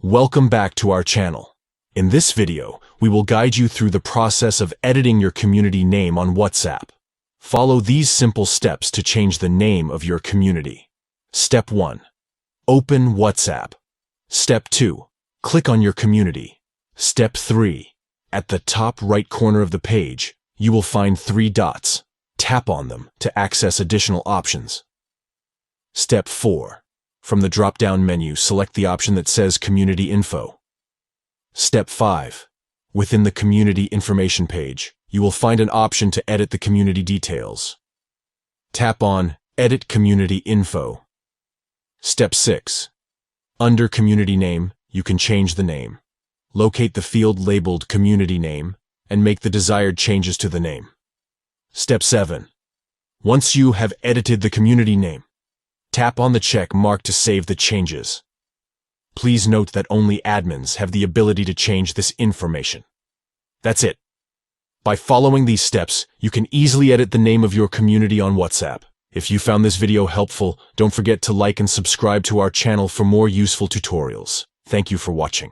Welcome back to our channel. In this video, we will guide you through the process of editing your community name on WhatsApp. Follow these simple steps to change the name of your community. Step 1. Open WhatsApp. Step 2. Click on your community. Step 3. At the top right corner of the page, you will find 3 dots. Tap on them to access additional options. Step 4. From the drop-down menu, select the option that says Community Info. Step 5. Within the Community Information page, you will find an option to edit the community details. Tap on Edit Community Info. Step 6. Under Community Name, you can change the name. Locate the field labeled Community Name and make the desired changes to the name. Step 7. Once you have edited the community name, tap on the check mark to save the changes. Please note that only admins have the ability to change this information. That's it. By following these steps, you can easily edit the name of your community on WhatsApp. If you found this video helpful, don't forget to like and subscribe to our channel for more useful tutorials. Thank you for watching.